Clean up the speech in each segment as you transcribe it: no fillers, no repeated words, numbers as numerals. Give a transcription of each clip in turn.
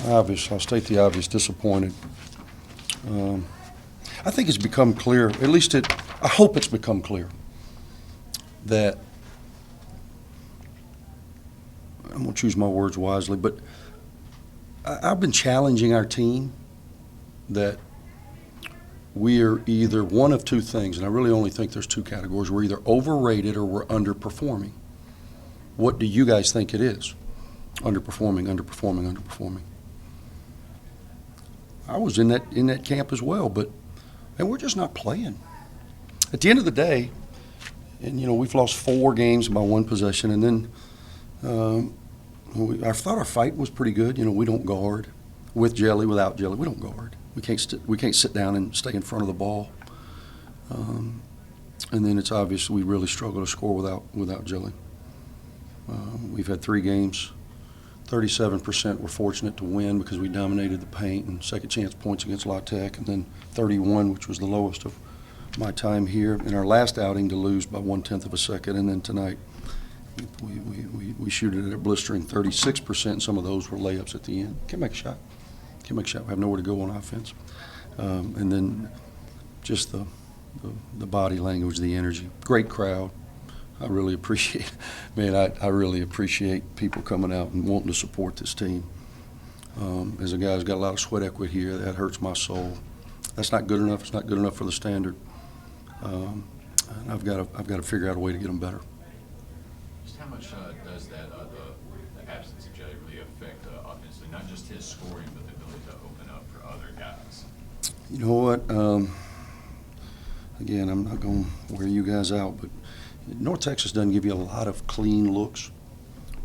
Obvious. I'll state the obvious. Disappointed. I think it's become clear. At least I hope it's become clear that I'm going to choose my words wisely, but I've been challenging our team that we are either one of two things, and I really only think there's two categories. We're either overrated or we're underperforming. What do you guys think it is? Underperforming, underperforming, underperforming. I was in that camp as well, and we're just not playing. At the end of the day, and we've lost 4 games by 1 possession, and then I thought our fight was pretty good. We don't guard with jelly, without jelly. We don't guard. We can't sit down and stay in front of the ball. And then it's obvious we really struggle to score without jelly. We've had 3 games. 37% were fortunate to win because we dominated the paint and second chance points against La Tech, and then 31, which was the lowest of my time here. In our last outing to lose by 1/10 of a second, and then tonight we shoot it at a blistering 36%, and some of those were layups at the end. Can't make a shot. We have nowhere to go on offense. And then just the body language, the energy. Great crowd. I really appreciate, I really appreciate people coming out and wanting to support this team. As a guy who's got a lot of sweat equity here, that hurts my soul. That's not good enough. It's not good enough for the standard. And I've got to figure out a way to get them better. Just how much does that the absence of Jelly really affect offensively, not just his scoring, but the ability to open up for other guys? You know what? Again, I'm not going to wear you guys out, but North Texas doesn't give you a lot of clean looks.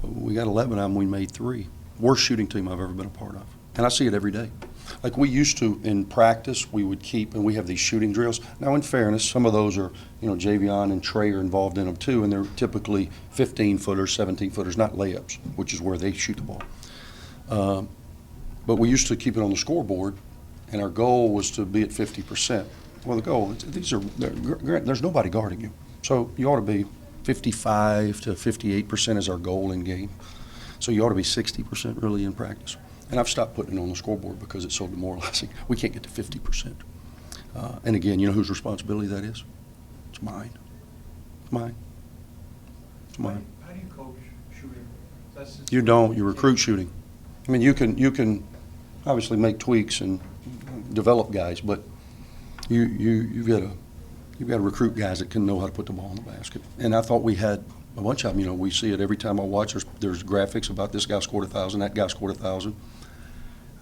We got 11 of them. We made 3. Worst shooting team I've ever been a part of, and I see it every day. Like we used to in practice, we would keep, and we have these shooting drills. Now, in fairness, some of those are, Javion and Trey are involved in them too, and they're typically 15-footers, 17-footers, not layups, which is where they shoot the ball. But we used to keep it on the scoreboard, and our goal was to be at 50%. Well, the goal, there's nobody guarding you. So you ought to be 55 to 58% is our goal in game. So you ought to be 60% really in practice. And I've stopped putting it on the scoreboard because it's so demoralizing. We can't get to 50%. And again, whose responsibility that is? It's mine. It's mine. It's mine. How do you coach shooting? You don't. You recruit shooting. I mean, you can obviously make tweaks and develop guys, but you've got to recruit guys that can know how to put the ball in the basket. And I thought we had a bunch of them. We see it every time I watch. There's graphics about this guy scored 1,000, that guy scored 1,000.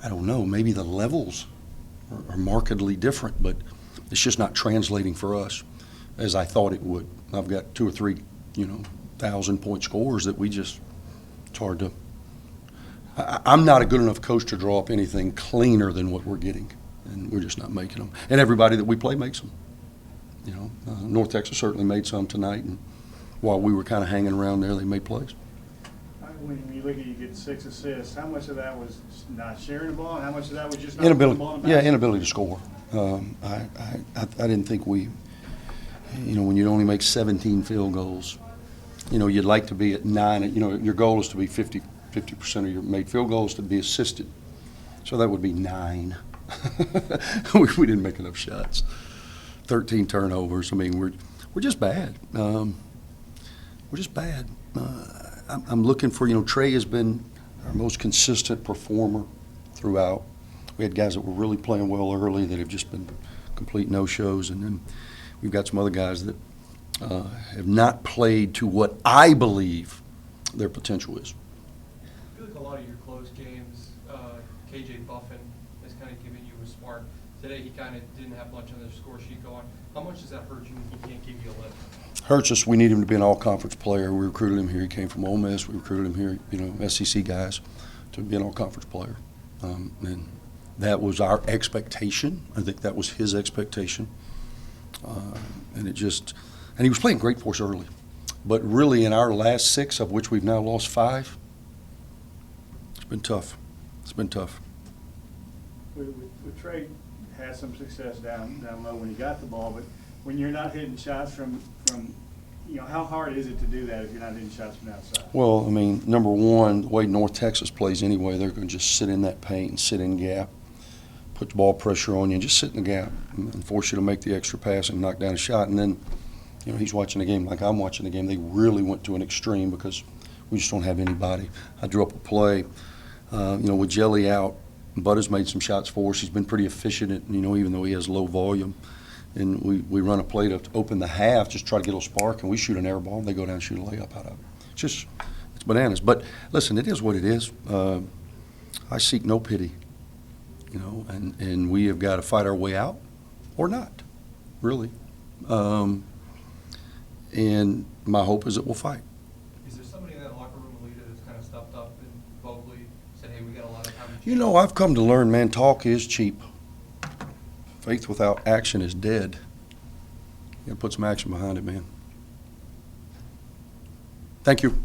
I don't know. Maybe the levels are markedly different, but it's just not translating for us as I thought it would. I've got 2 or 3, 1,000-point scores that it's hard to. I'm not a good enough coach to draw up anything cleaner than what we're getting, and we're just not making them. And everybody that we play makes them. North Texas certainly made some tonight, and while we were kind of hanging around there, they made plays. When you look at you get 6 assists, how much of that was not sharing the ball, and how much of that was just not Inability, putting the ball in the basket? inability to score. I didn't think we, when you only make 17 field goals, you'd like to be at 9. Your goal is to be 50% of your made field goals to be assisted. So that would be 9. we didn't make enough shots. 13 turnovers. I mean, we're just bad. We're just bad. I'm looking for, Trey has been our most consistent performer throughout. We had guys that were really playing well early that have just been complete no-shows, and then we've got some other guys that have not played to what I believe their potential is. I feel like a lot of your close games, KJ Buffin has kind of given you a spark. Today he kind of didn't have much on the score sheet going. How much does that hurt you if he can't give you a lift? Hurts us. We need him to be an all-conference player. We recruited him here. He came from Ole Miss. We recruited him here, SEC guys, to be an all-conference player. And that was our expectation. I think that was his expectation. And he was playing great for us early. But really in our last 6, of which we've now lost 5, it's been tough. It's been tough. With Trey had some success down low when he got the ball, but when you're not hitting shots from you know, how hard is it to do that if you're not hitting shots from outside? Well, I mean, number one, the way North Texas plays anyway, they're going to just sit in that paint and sit in gap, put the ball pressure on you, and just sit in the gap and force you to make the extra pass and knock down a shot. And then, you know, he's watching the game like I'm watching the game. They really went to an extreme because we just don't have anybody. I drew up a play, you know, with Jelly out. Bud has made some shots for us. He's been pretty efficient, you know, even though he has low volume. And we run a play to open the half, just try to get a little spark, and we shoot an air ball, and they go down and shoot a layup out of it. It's bananas. But listen, it is what it is. I seek no pity, you know, and we have got to fight our way out or not, really. And my hope is that we'll fight. Is there somebody in that locker room, a leader, that's kind of stepped up and vocally said, hey, we got a lot of time to change? You know, I've come to learn, man, talk is cheap. Faith without action is dead. You got to put some action behind it, man. Thank you.